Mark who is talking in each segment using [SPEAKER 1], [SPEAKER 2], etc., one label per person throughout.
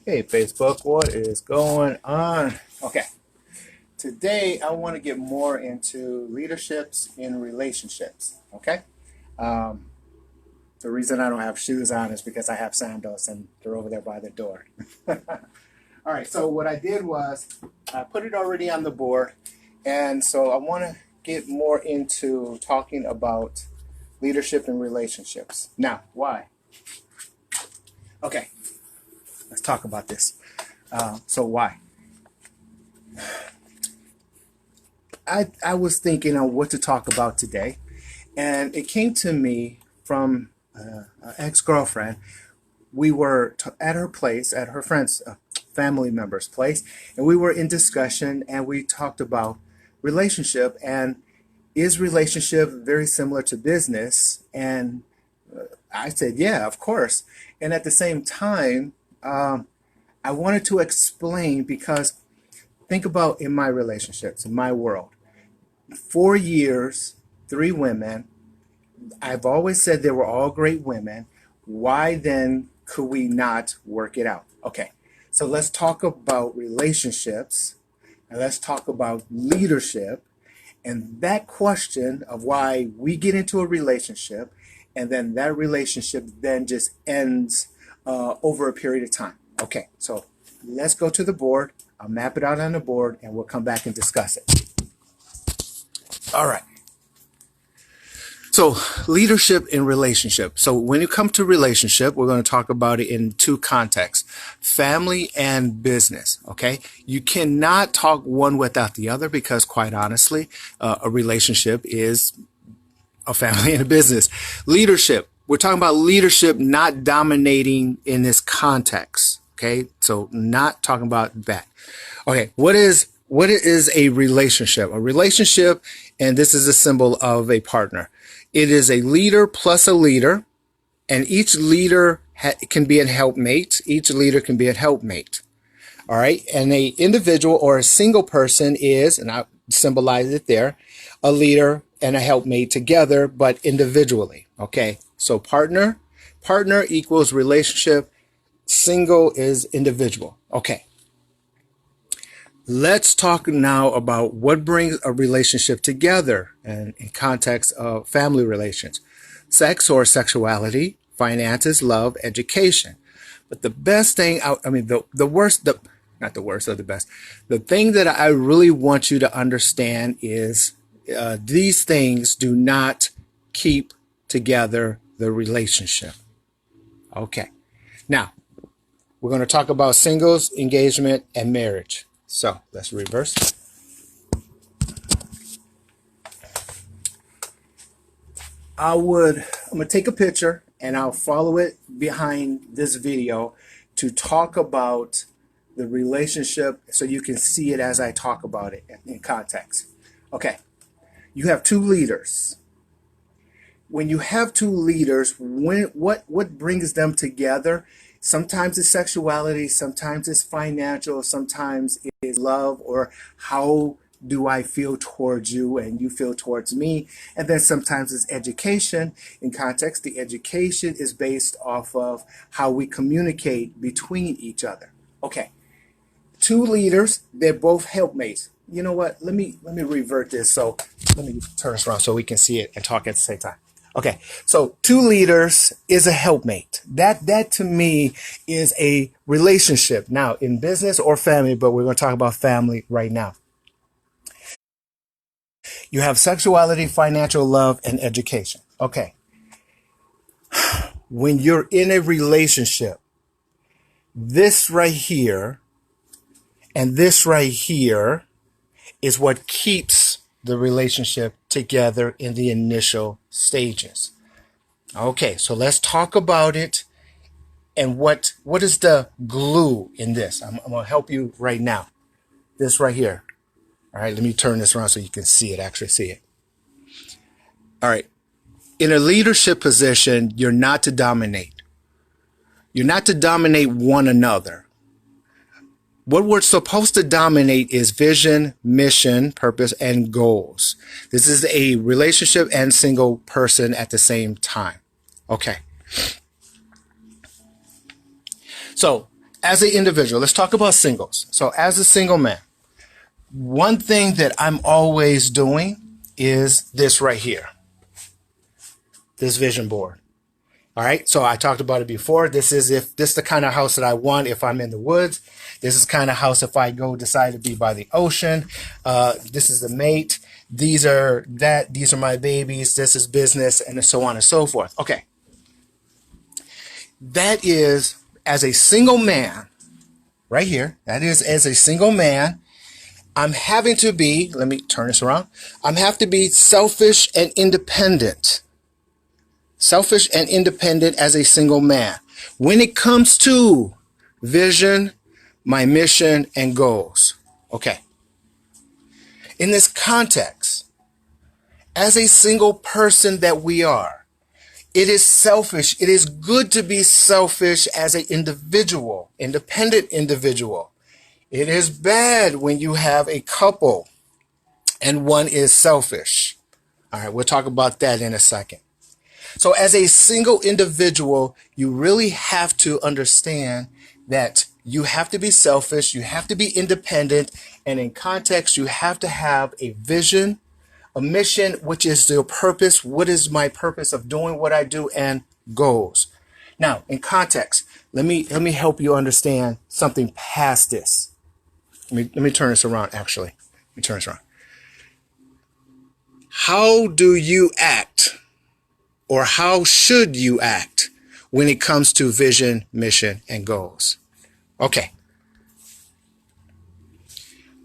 [SPEAKER 1] Hey Facebook, what is going on? Okay, today I want to get more into leaderships in relationships. Okay, um, the reason I don't have shoes on is because I have sandals and they're over there by the door. All right, so what I did was I put it already on the board, and so I want to get more into talking about leadership in relationships. Now, why? Okay, let's talk about this. So why? I was thinking on what to talk about today, and it came to me from an ex-girlfriend. We were at her place, at her friend's family member's place, and we were in discussion, and we talked about relationship, and is relationship very similar to business? And I said, yeah, of course. And at the same time, I wanted to explain because think about in my relationships, in my world. 4 years, three women. I've always said they were all great women. Why then could we not work it out? Okay, so let's talk about relationships and let's talk about leadership and that question of why we get into a relationship and then that relationship then just ends over a period of time. Okay, so let's go to the board. I'll map it out on the board and we'll come back and discuss it. All right. So leadership in relationship. So when you come to relationship, we're going to talk about it in two contexts, family and business. Okay. You cannot talk one without the other because quite honestly, a relationship is a family and a business. Leadership. We're talking about leadership not dominating in this context. Okay. So not talking about that. Okay. What is a relationship? A relationship, and this is a symbol of a partner. It is a leader plus a leader, and each leader can be a helpmate. Each leader can be a helpmate. All right. And a individual or a single person is, and I symbolize it there, a leader and a helpmate together, but individually. Okay. So partner equals relationship. Single is individual. Okay. Let's talk now about what brings a relationship together and in context of family relations. Sex or sexuality, finances, love, education. But the best thing, the worst, not the worst or the best, the thing that I really want you to understand is these things do not keep together the relationship. Okay. Now, we're going to talk about singles, engagement, and marriage. So let's reverse. I'm going to take a picture and I'll follow it behind this video to talk about the relationship so you can see it as I talk about it in context. Okay, you have two leaders. When you have two leaders, what brings them together? Sometimes it's sexuality, sometimes it's financial, sometimes it's love, or how do I feel towards you and you feel towards me. And then sometimes it's education. In context, the education is based off of how we communicate between each other. Okay, two leaders, they're both helpmates. You know what? Let me revert this. So let me turn this around so we can see it and talk at the same time. Okay, so two leaders is a helpmate. That to me is a relationship. Now, in business or family, but we're going to talk about family right now. You have sexuality, financial, love, and education. Okay. When you're in a relationship, this right here and this right here is what keeps the relationship together in the initial stages. Okay, so let's talk about it and what is the glue in this. I'm going to help you right now. This right here. All right, let me turn this around so you can see it, actually see it. All right, in a leadership position, you're not to dominate. You're not to dominate one another. What we're supposed to dominate is vision, mission, purpose, and goals. This is a relationship and single person at the same time. Okay. So as an individual, let's talk about singles. So as a single man, one thing that I'm always doing is this right here, this vision board. All right, so I talked about it before. This is the kind of house that I want if I'm in the woods. This is the kind of house if I decide to be by the ocean. This is the mate. These are my babies. This is business, and so on and so forth. Okay. That is, as a single man, right here, that is, as a single man, I'm having to be, let me turn this around. I'm have to be selfish and independent. Selfish and independent as a single man. When it comes to vision, my mission, and goals. Okay. In this context, as a single person that we are, it is selfish. It is good to be selfish as an individual, independent individual. It is bad when you have a couple and one is selfish. All right, we'll talk about that in a second. So as a single individual, you really have to understand that you have to be selfish, you have to be independent, and in context, you have to have a vision, a mission, which is the purpose. What is my purpose of doing what I do, and goals. Now, in context, let me help you understand something past this. Let me turn this around, actually. Let me turn this around. How do you act? Or how should you act when it comes to vision, mission, and goals? Okay.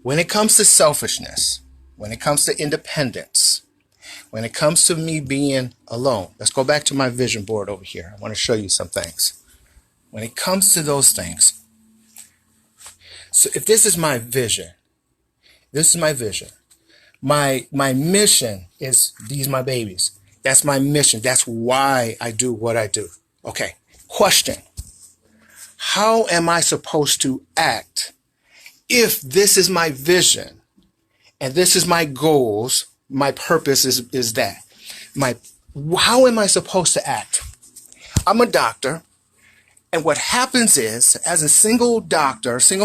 [SPEAKER 1] When it comes to selfishness, when it comes to independence, when it comes to me being alone, let's go back to my vision board over here. I want to show you some things. When it comes to those things, so if this is my vision, this is my vision. My mission is these my babies. That's my mission. That's why I do what I do. Okay. Question. How am I supposed to act if this is my vision and this is my goals? My purpose is that. How am I supposed to act? I'm a doctor. And what happens is, as a single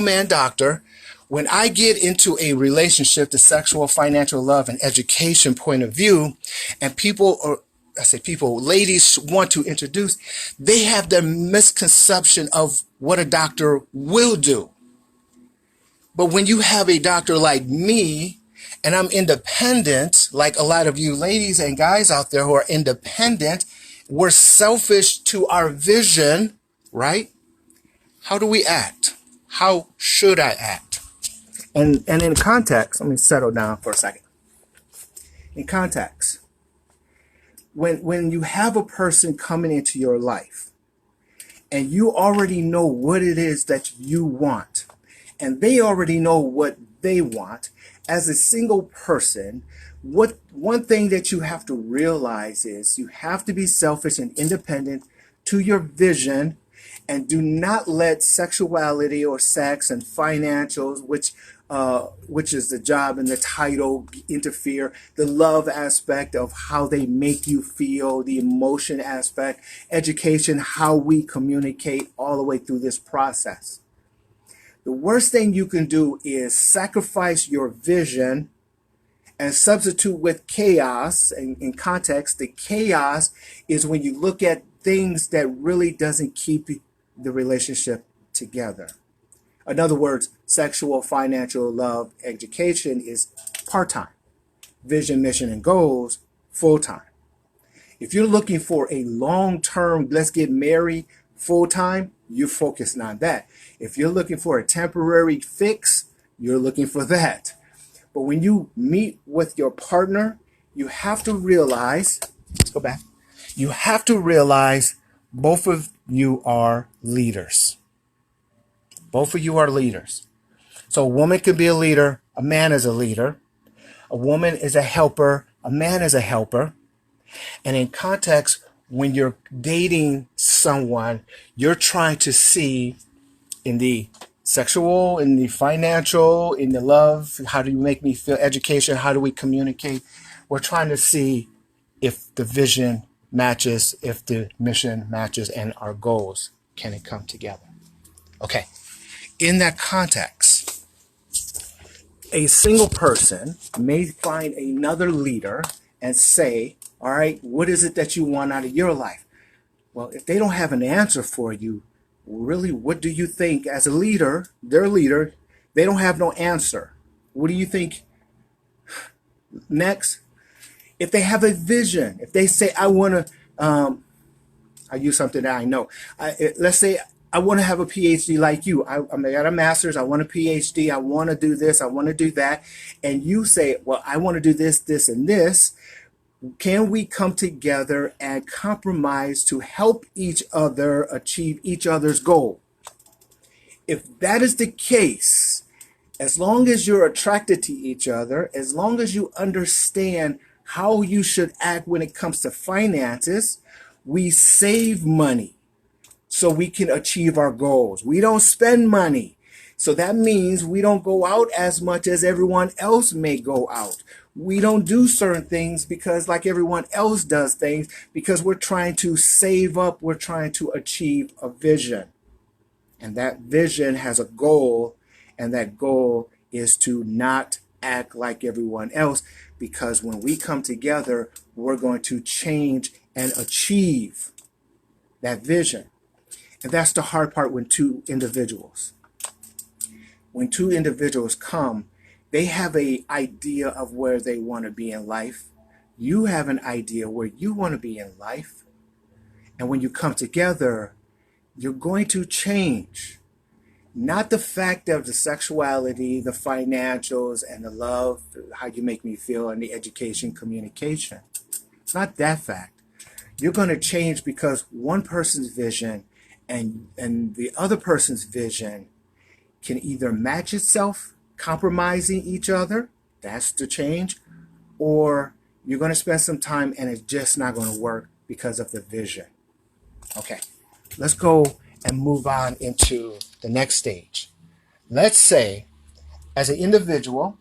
[SPEAKER 1] man doctor, when I get into a relationship, the sexual, financial, love, and education point of view, and ladies want to introduce, they have the misconception of what a doctor will do. But when you have a doctor like me, and I'm independent, like a lot of you ladies and guys out there who are independent, we're selfish to our vision, right? How do we act? How should I act? And in context, let me settle down for a second. In context, when you have a person coming into your life and you already know what it is that you want and they already know what they want, as a single person, one thing that you have to realize is you have to be selfish and independent to your vision, and do not let sexuality or sex and financials, which is the job and the title, interfere. The love aspect of how they make you feel, the emotion aspect, education, how we communicate all the way through this process. The worst thing you can do is sacrifice your vision and substitute with chaos. And in context, the chaos is when you look at things that really doesn't keep the relationship together. In other words, sexual, financial, love, education is part-time. Vision, mission, and goals, full-time. If you're looking for a long-term, let's get married, full-time, you're focusing on that. If you're looking for a temporary fix, you're looking for that. But when you meet with your partner, you have to realize, let's go back. You have to realize both of you are leaders. Both of you are leaders. So a woman can be a leader, a man is a leader. A woman is a helper, a man is a helper. And in context, when you're dating someone, you're trying to see in the sexual, in the financial, in the love, how do you make me feel, education, how do we communicate? We're trying to see if the vision matches, if the mission matches, and our goals, can it come together? Okay, in that context, a single person may find another leader and say, all right, what is it that you want out of your life? Well, if they don't have an answer for you, really, what do you think as a leader, their leader, they don't have no answer. What do you think next? If they have a vision, if they say, I want to, I use something that I know. Let's say I want to have a PhD like you. I got a master's. I want a PhD. I want to do this. I want to do that. And you say, well, I want to do this, this, and this. Can we come together and compromise to help each other achieve each other's goal? If that is the case, as long as you're attracted to each other, as long as you understand how you should act when it comes to finances, we save money so we can achieve our goals. We don't spend money. So that means we don't go out as much as everyone else may go out. We don't do certain things because like everyone else does things because we're trying to save up. We're trying to achieve a vision. And that vision has a goal, and that goal is to not act like everyone else, because when we come together, we're going to change and achieve that vision. And that's the hard part when two individuals come, they have an idea of where they want to be in life. You have an idea where you want to be in life. And when you come together, you're going to change. Not the fact of the sexuality, the financials, and the love, how you make me feel, and the education, communication. It's not that fact. You're going to change because one person's vision and the other person's vision can either match itself, compromising each other, that's the change, or you're going to spend some time and it's just not going to work because of the vision. Okay, let's go and move on into the next stage. Let's say, as an individual,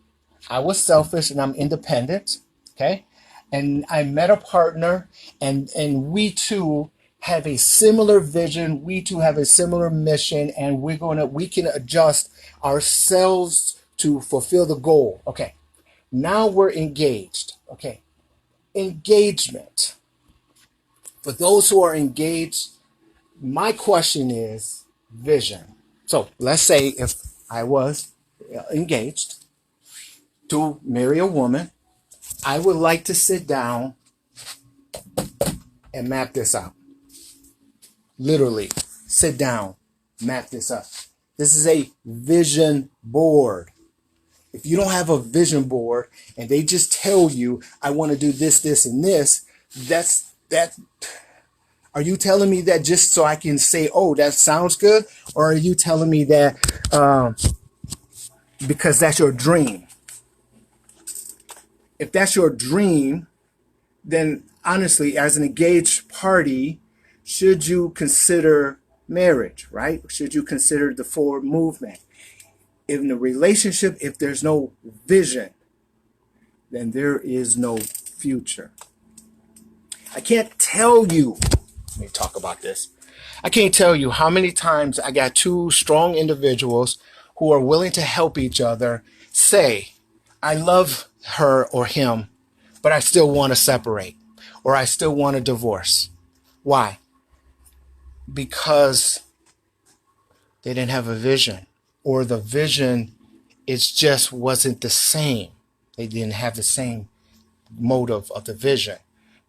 [SPEAKER 1] I was selfish and I'm independent, okay? And I met a partner, and we two have a similar vision, we two have a similar mission, and we can adjust ourselves to fulfill the goal. Okay, now we're engaged. Okay, engagement. For those who are engaged, my question is vision. So let's say if I was engaged to marry a woman, I would like to sit down and map this out. Literally, sit down, map this up. This is a vision board. If you don't have a vision board and they just tell you, I want to do this, this, and this, that. Are you telling me that just so I can say, oh, that sounds good? Or are you telling me that because that's your dream? If that's your dream, then honestly, as an engaged party, should you consider marriage, right? Should you consider the forward movement? In a relationship, if there's no vision, then there is no future. I can't tell you, let me talk about this. I can't tell you how many times I got two strong individuals who are willing to help each other say, I love her or him, but I still want to separate, or I still want a divorce. Why? Because they didn't have a vision, or the vision just wasn't the same. They didn't have the same motive of the vision.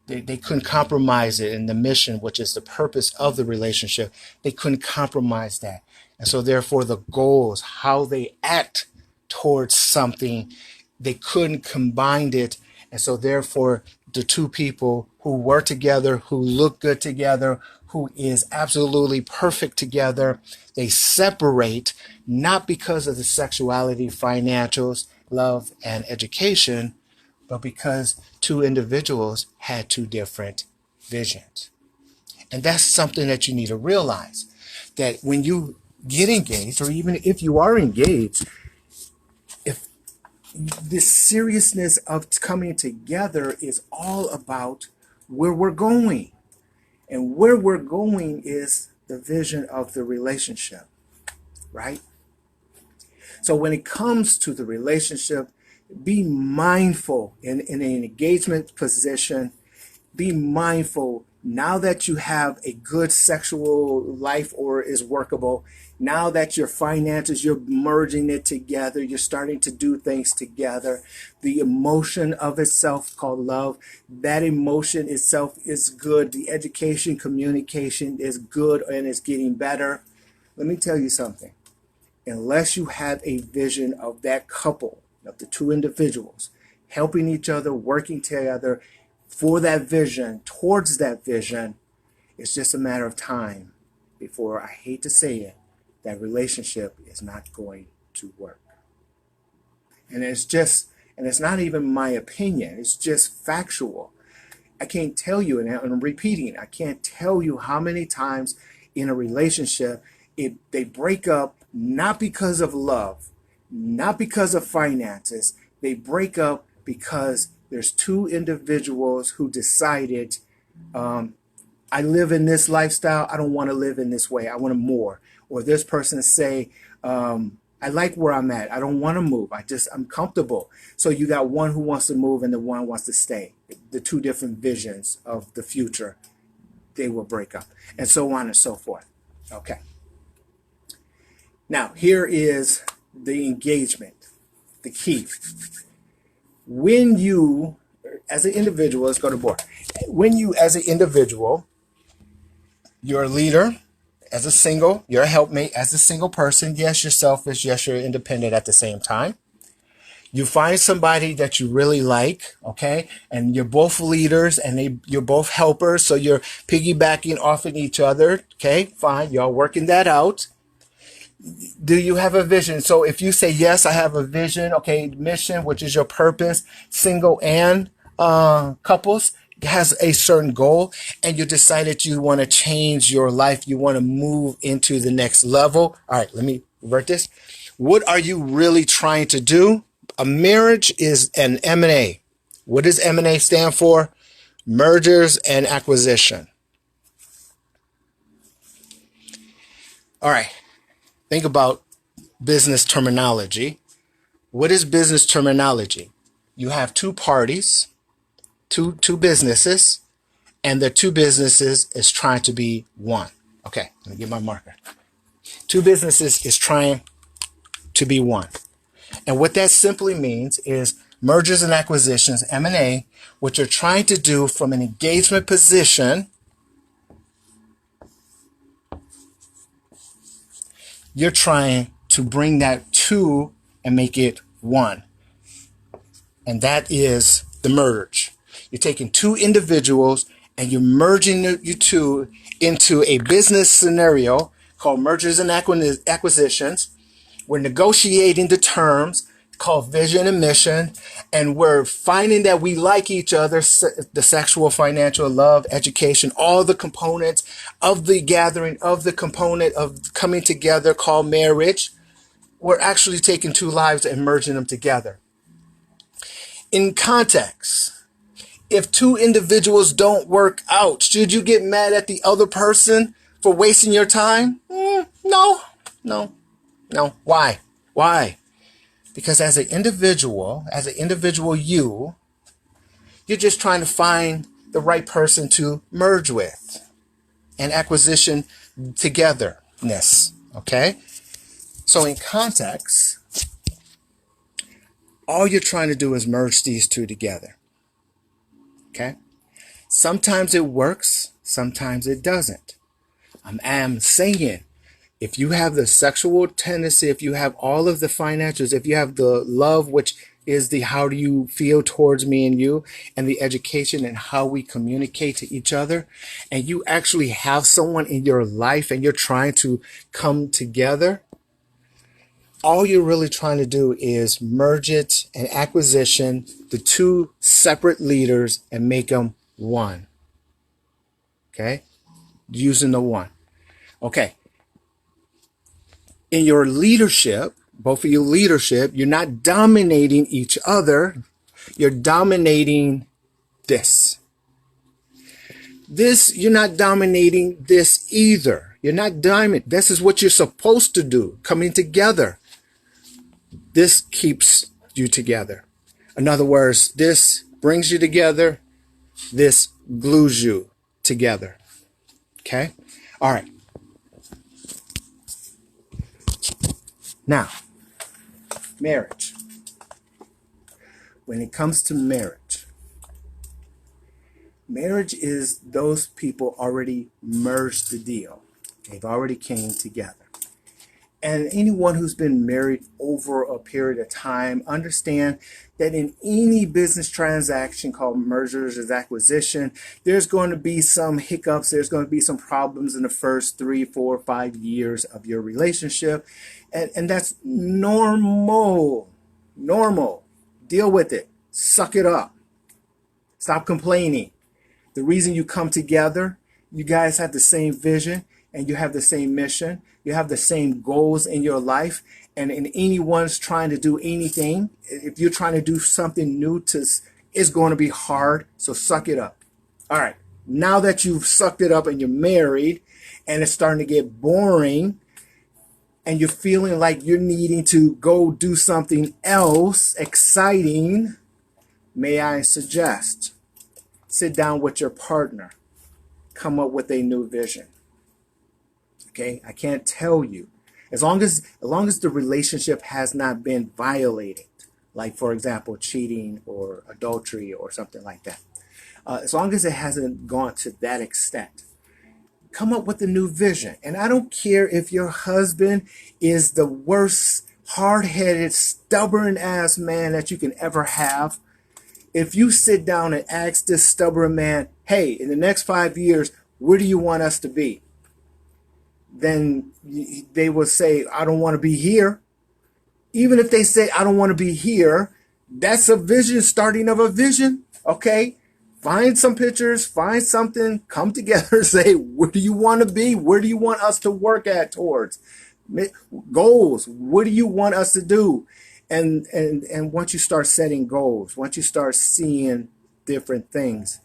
[SPEAKER 1] They couldn't compromise it in the mission, which is the purpose of the relationship. They couldn't compromise that. And so therefore the goals, how they act towards something, they couldn't combine it. And so therefore the two people who were together, who look good together, who is absolutely perfect together, they separate, not because of the sexuality, financials, love, and education, but because two individuals had two different visions. And that's something that you need to realize, that when you get engaged, or even if you are engaged, if the seriousness of coming together is all about where we're going. And where we're going is the vision of the relationship, right? So when it comes to the relationship, be mindful in an engagement position. Be mindful now that you have a good sexual life or is workable. Now that your finances, you're merging it together. You're starting to do things together. The emotion of itself called love, that emotion itself is good. The education, communication is good and it's getting better. Let me tell you something. Unless you have a vision of that couple, of the two individuals, helping each other, working together for that vision, towards that vision, it's just a matter of time before, I hate to say it, that relationship is not going to work. And it's not even my opinion, it's just factual. I can't tell you, and I'm repeating, I can't tell you how many times in a relationship they break up not because of love, not because of finances. They break up because there's two individuals who decided, I live in this lifestyle, I don't want to live in this way, I want more. Or this person say, I like where I'm at, I don't want to move, I'm comfortable. So you got one who wants to move and the one wants to stay. The two different visions of the future, they will break up, and so on and so forth. Okay. Now, here is the engagement, the key. When you, as an individual, let's go to board. When you, as an individual, you're a leader, as a single, you're a helpmate, as a single person. Yes, you're selfish. Yes, you're independent at the same time. You find somebody that you really like, okay? And you're both leaders and you're both helpers. So you're piggybacking off of each other. Okay, fine. Y'all working that out. Do you have a vision? So if you say, yes, I have a vision, okay, mission, which is your purpose, single and couples, has a certain goal, and you decided you want to change your life, you want to move into the next level. All right, let me revert this. What are you really trying to do? A marriage is an M&A. What does M&A stand for? Mergers and acquisition. All right. Think about business terminology. What is business terminology? You have two parties, two businesses, and the two businesses is trying to be one. Okay, let me get my marker. Two businesses is trying to be one. And what that simply means is mergers and acquisitions, M&A, what you're trying to do from an engagement position, you're trying to bring that two and make it one. And that is the merge. You're taking two individuals and you're merging you two into a business scenario called mergers and acquisitions. We're negotiating the terms called vision and mission, and we're finding that we like each other, the sexual, financial, love, education, all the components of the gathering, of the component of coming together called marriage. We're actually taking two lives and merging them together. In context, if two individuals don't work out, should you get mad at the other person for wasting your time? No. Why? Because as an individual you're just trying to find the right person to merge with and acquisition togetherness. Okay? So in context, all you're trying to do is merge these two together. Okay? Sometimes it works, sometimes it doesn't. I'm saying, if you have the sexual tendency, if you have all of the financials, if you have the love, which is the how do you feel towards me and you, and the education and how we communicate to each other, and you actually have someone in your life and you're trying to come together, all you're really trying to do is merge it and acquisition, the two separate leaders, and make them one. Okay? Using the one. Okay. In your leadership, both of your leadership, you're not dominating each other. You're dominating this. This, you're not dominating this either. You're not dominating. This is what you're supposed to do, coming together. this keeps you together. In other words, this brings you together. This glues you together. Okay? All right. Now, marriage. When it comes to marriage, marriage is those people already merged the deal. They've already came together. And anyone who's been married over a period of time understand that in any business transaction called mergers and acquisition, there's going to be some hiccups. There's going to be some problems in the first 3, 4, 5 years of your relationship. And that's normal. Normal. Deal with it. Suck it up. Stop complaining. The reason you come together, you guys have the same vision and you have the same mission. You have the same goals in your life. And anyone's trying to do anything, if you're trying to do something new, it's going to be hard. So suck it up. All right. Now that you've sucked it up and you're married and it's starting to get boring and you're feeling like you're needing to go do something else exciting, may I suggest, sit down with your partner, come up with a new vision. Okay, I can't tell you. As long as the relationship has not been violated, like for example, cheating or adultery or something like that. As long as it hasn't gone to that extent, come up with a new vision. And I don't care if your husband is the worst, hard-headed, stubborn-ass man that you can ever have. If you sit down and ask this stubborn man, hey, in the next 5 years, where do you want us to be? Then they will say, I don't want to be here. Even if they say, I don't want to be here, that's a vision, starting of a vision. Okay. Find some pictures, find something, come together, say, where do you want to be? Where do you want us to work at towards? Goals. What do you want us to do? And once you start setting goals, once you start seeing different things,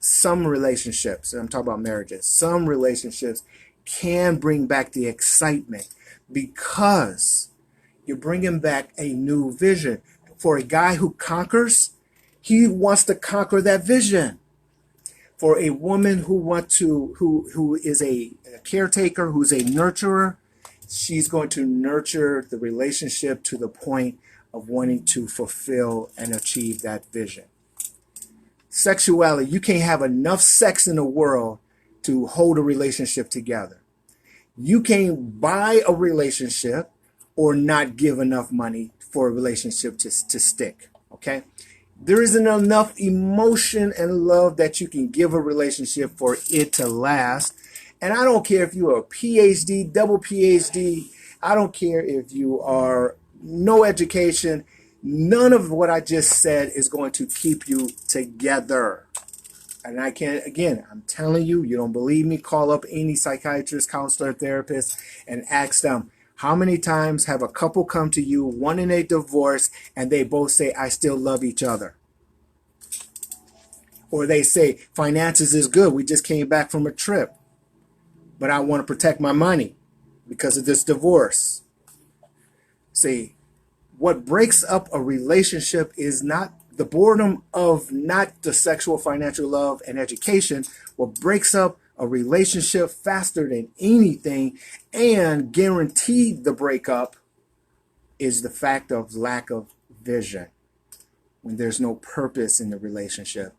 [SPEAKER 1] some relationships, and I'm talking about marriages, some relationships can bring back the excitement because you're bringing back a new vision. For a guy who conquers, he wants to conquer that vision. For a woman who is a caretaker, who's a nurturer, she's going to nurture the relationship to the point of wanting to fulfill and achieve that vision. Sexuality, you can't have enough sex in the world to hold a relationship together. You can't buy a relationship or not give enough money for a relationship to stick, okay? There isn't enough emotion and love that you can give a relationship for it to last. And I don't care if you're a PhD, double PhD, I don't care if you are no education, none of what I just said is going to keep you together. And I can't, again, I'm telling you, you don't believe me, call up any psychiatrist, counselor, therapist, and ask them, how many times have a couple come to you, one in a divorce, and they both say, I still love each other? Or they say, finances is good, we just came back from a trip, but I want to protect my money because of this divorce. See, what breaks up a relationship is not the boredom of not the sexual, financial love, and education. What breaks up a relationship faster than anything and guaranteed the breakup is the fact of lack of vision. When there's no purpose in the relationship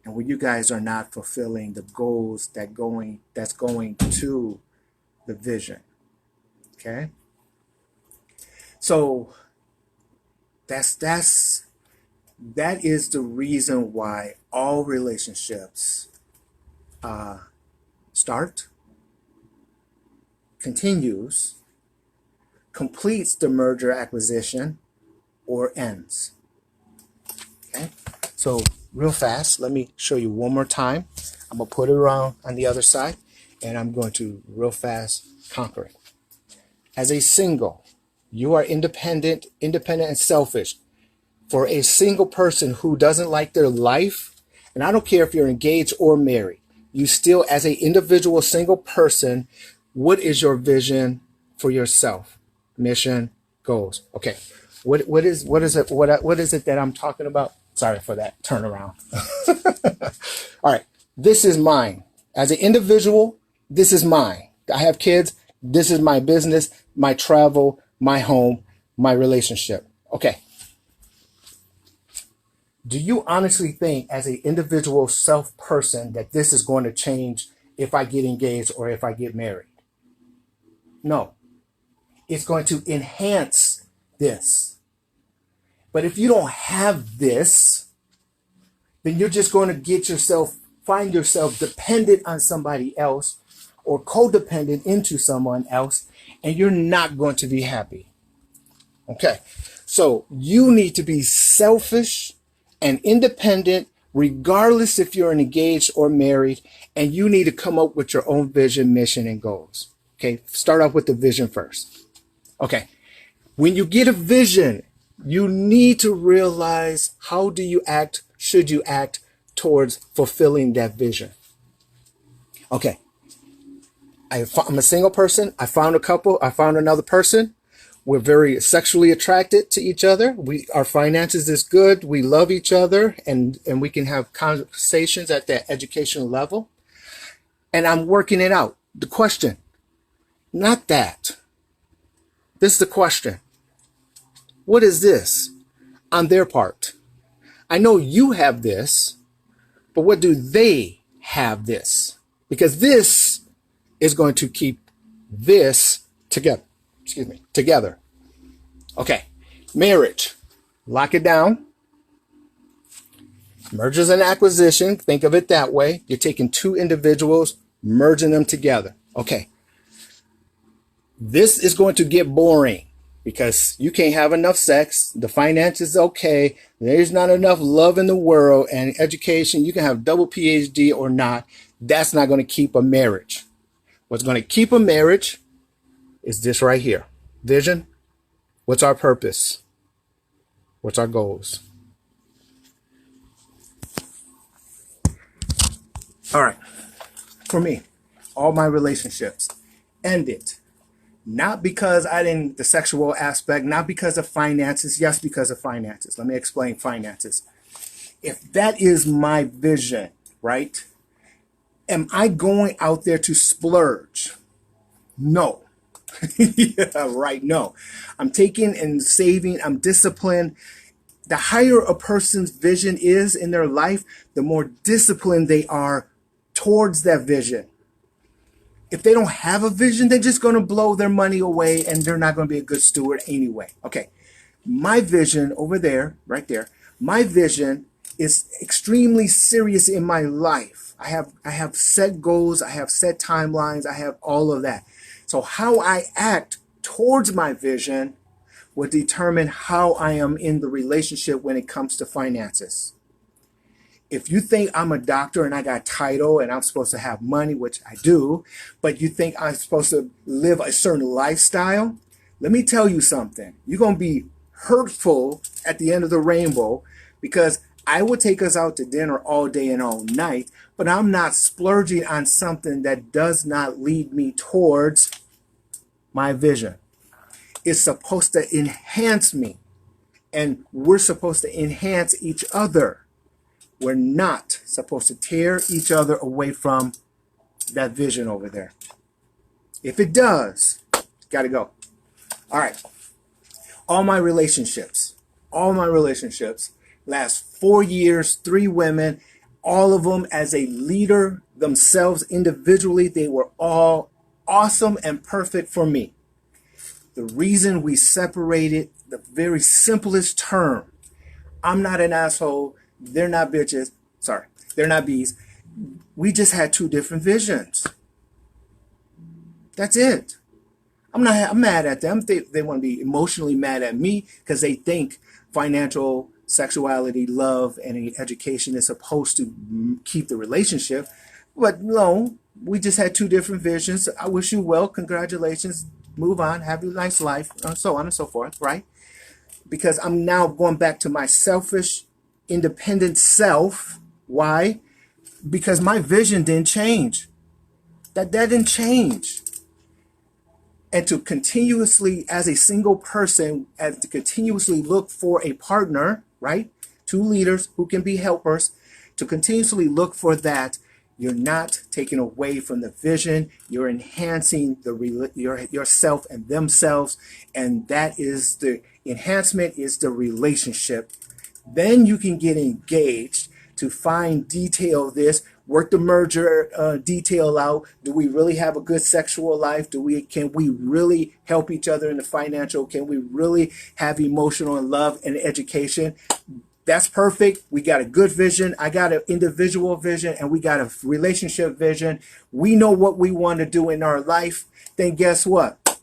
[SPEAKER 1] and when you guys are not fulfilling the goals that's going to the vision. Okay? So that is the reason why all relationships start, continues, completes the merger acquisition, or ends. Okay, so real fast, let me show you one more time. I'm going to put it around on the other side, and I'm going to real fast conquer it. As a single, you are independent and selfish. For a single person who doesn't like their life, and I don't care if you're engaged or married, you still, as an individual single person, what is your vision for yourself? Mission, goals. Okay, What is it that I'm talking about? Sorry for that turnaround. All right, this is mine. As an individual, this is mine. I have kids. This is my business, my travel, my home, my relationship. Okay. Do you honestly think, as an individual self person, that this is going to change if I get engaged or if I get married? No. It's going to enhance this. But if you don't have this, then you're just going to find yourself dependent on somebody else or codependent into someone else, and you're not going to be happy. Okay. So you need to be selfish and independent, regardless if you're engaged or married, and you need to come up with your own vision, mission, and goals. Okay. Start off with the vision first. Okay. When you get a vision, you need to realize, how do you act? Should you act towards fulfilling that vision? Okay. I'm a single person. I found a couple. I found another person. We're very sexually attracted to each other. Our finances is good. We love each other, and we can have conversations at that educational level. And I'm working it out. The question, not that. This is the question. What is this on their part? I know you have this, but what do they have this? Because this is going to keep this together. Together. Okay. Marriage. Lock it down. Mergers and acquisition. Think of it that way. You're taking two individuals, merging them together. Okay. This is going to get boring because you can't have enough sex. The finances is okay. There's not enough love in the world, and education. You can have double PhD or not. That's not going to keep a marriage. What's going to keep a marriage is this right here. Vision. What's our purpose? What's our goals? All right. For me, all my relationships ended. Not because the sexual aspect, not because of finances. Yes, because of finances. Let me explain finances. If that is my vision, right? Am I going out there to splurge? No. Yeah, right. No. I'm taking and saving. I'm disciplined. The higher a person's vision is in their life, the more disciplined they are towards that vision. If they don't have a vision, they're just going to blow their money away, and they're not going to be a good steward anyway. Okay. My vision over there, right there, my vision is extremely serious in my life. I have set goals. I have set timelines. I have all of that. So how I act towards my vision will determine how I am in the relationship when it comes to finances. If you think I'm a doctor and I got title and I'm supposed to have money, which I do, but you think I'm supposed to live a certain lifestyle, let me tell you something. You're going to be hurtful at the end of the rainbow, because I would take us out to dinner all day and all night, but I'm not splurging on something that does not lead me towards my vision. It's supposed to enhance me, and we're supposed to enhance each other. We're not supposed to tear each other away from that vision over there. If it does, got to go. All right. All my relationships last 4 years, 3 women, all of them as a leader themselves individually. They were all awesome and perfect for me. The reason we separated, the very simplest term, I'm not an asshole. They're not bitches. Sorry, they're not bees. We just had 2 different visions. That's it. I'm mad at them. They want to be emotionally mad at me because they think financial, sexuality, love, and education is supposed to keep the relationship. But no, we just had 2 different visions. I wish you well. Congratulations. Move on. Have a nice life. And so on and so forth, right? Because I'm now going back to my selfish, independent self. Why? Because my vision didn't change. That didn't change. and to continuously, as a single person, and to continuously look for a partner, right? Two leaders who can be helpers, to continuously look for that. You're not taking away from the vision. You're enhancing yourself and themselves, and that is the enhancement, is the relationship. Then you can get engaged to find detail of this, work the merger detail out. Do we really have a good sexual life? Can we really help each other in the financial? Can we really have emotional and love and education? That's perfect. We got a good vision. I got an individual vision, and we got a relationship vision. We know what we want to do in our life. Then guess what?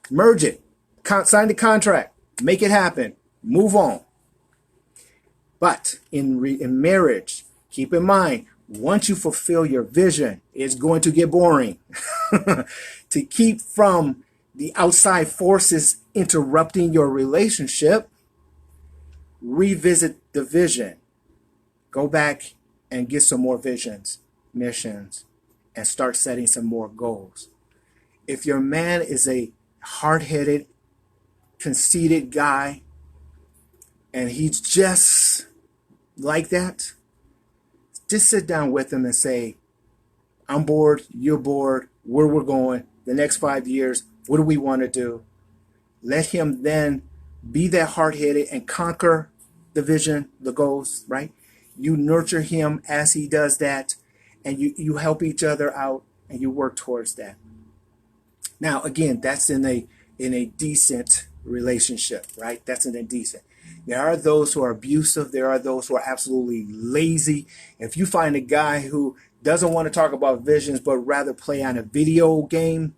[SPEAKER 1] Merge it. Sign the contract. Make it happen. Move on. But in marriage, keep in mind, once you fulfill your vision, it's going to get boring. To keep from the outside forces interrupting your relationship, revisit the vision. Go back and get some more visions, missions, and start setting some more goals. If your man is a hard-headed, conceited guy, and he's just like that, just sit down with him and say, I'm bored, you're bored, where we're going, the next 5 years, what do we want to do? Let him then be that hard-headed and conquer the vision, the goals, right? You nurture him as he does that, and you help each other out, and you work towards that. Now, again, that's in a decent relationship, right? That's in a decent. There are those who are abusive. There are those who are absolutely lazy. If you find a guy who doesn't want to talk about visions, but rather play on a video game,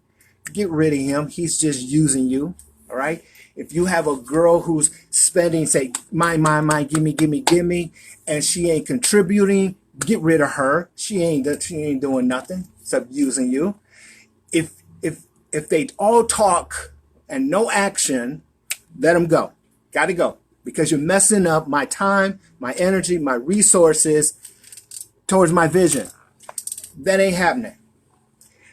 [SPEAKER 1] get rid of him. He's just using you, all right? If you have a girl who's spending, say, mine, gimme, and she ain't contributing, get rid of her. She ain't doing nothing except using you. If they all talk and no action, let them go. Got to go. Because you're messing up my time, my energy, my resources towards my vision. That ain't happening.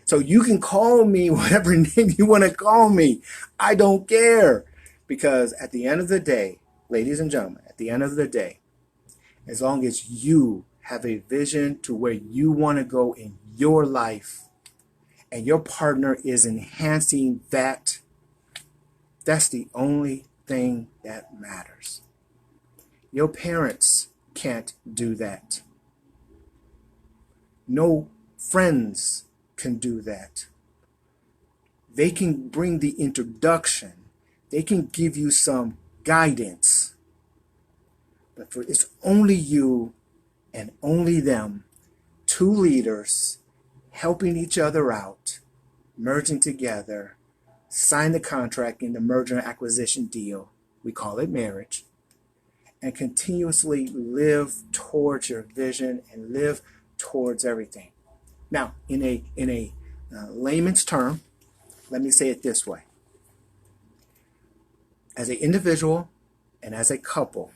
[SPEAKER 1] So you can call me whatever name you want to call me. I don't care. Because at the end of the day, ladies and gentlemen, at the end of the day, as long as you have a vision to where you want to go in your life, and your partner is enhancing that, that's the only thing that matters. Your parents can't do that. No friends can do that. They can bring the introduction. They can give you some guidance. But it's only you and only them, two leaders, helping each other out, merging together, sign the contract in the merger and acquisition deal, we call it marriage, and continuously live towards your vision and live towards everything. Now, in a layman's term, let me say it this way. As an individual and as a couple,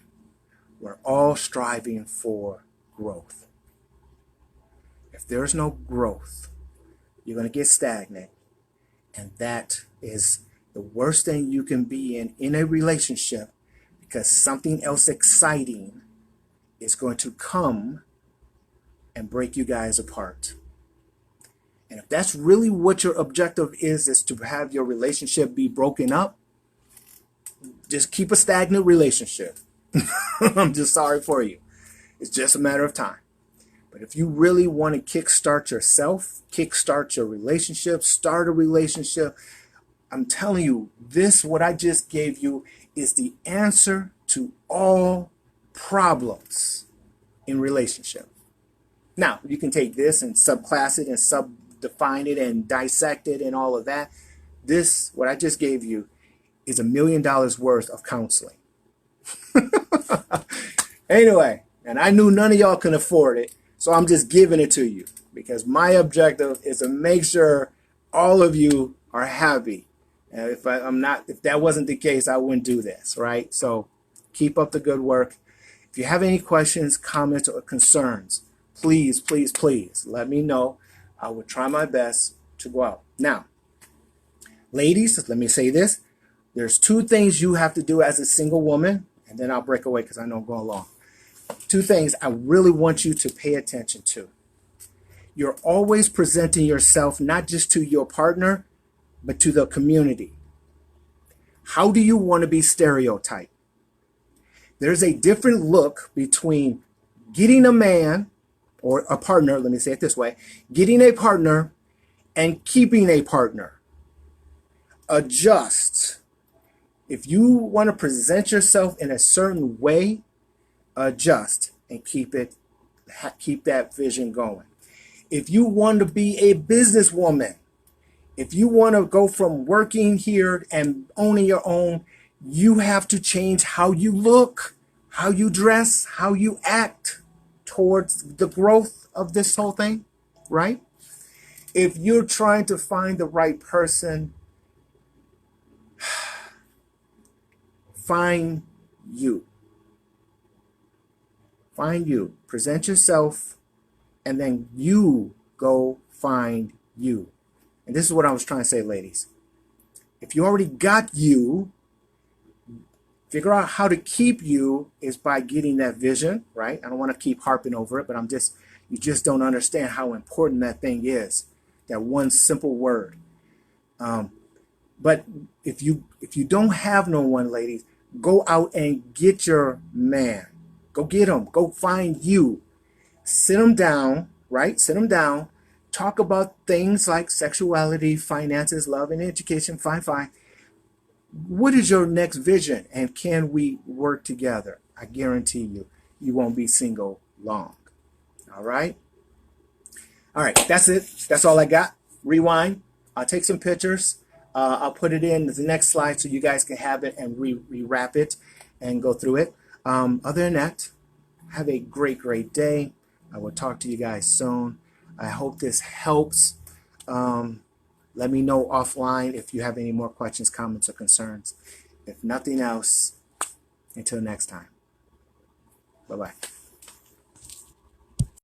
[SPEAKER 1] we're all striving for growth. If there's no growth, you're going to get stagnant. And that is the worst thing you can be in a relationship, because something else exciting is going to come and break you guys apart. And if that's really what your objective is to have your relationship be broken up, just keep a stagnant relationship. I'm just sorry for you. It's just a matter of time. But if you really want to kickstart yourself, kickstart your relationship, start a relationship, I'm telling you, what I just gave you is the answer to all problems in relationship. Now, you can take this and subclass it and subdefine it and dissect it and all of that. What I just gave you, is $1 million worth of counseling. Anyway, and I knew none of y'all can afford it, so I'm just giving it to you because my objective is to make sure all of you are happy. And if that wasn't the case, I wouldn't do this, right? So keep up the good work. If you have any questions, comments, or concerns, please, please let me know. I will try my best to go out. Now, Ladies, let me say this. There's two things you have to do as a single woman, and then I'll break away because I know I'm going long. Two things I really want you to pay attention to. You're always presenting yourself not just to your partner, but to the community. How do you want to be stereotyped? There's a different look between getting a man or a partner, let me say it this way, getting a partner and keeping a partner. Adjust. If you want to present yourself in a certain way, adjust and keep that vision going. If you want to be a businesswoman, if you want to go from working here and owning your own, you have to change how you look, how you dress, how you act towards the growth of this whole thing, right? If you're trying to find the right person, find you. Find you. Present yourself, and then you go find you. And this is what I was trying to say, ladies. If you already got you, figure out how to keep you is by getting that vision, right? I don't want to keep harping over it, but you just don't understand how important that thing is. That one simple word. But if you don't have no one, ladies, go out and get your man. Go get him. Go find you. Sit him down, right? Sit him down. Talk about things like sexuality, finances, love, and education. Fine. What is your next vision? And can we work together? I guarantee you won't be single long. All right? All right, that's it. That's all I got. Rewind. I'll take some pictures. I'll put it in the next slide so you guys can have it and rewrap it and go through it. Other than that, have a great day. I will talk to you guys soon. I hope this helps. Let me know offline if you have any more questions, comments, or concerns. If nothing else, until next time. Bye-bye.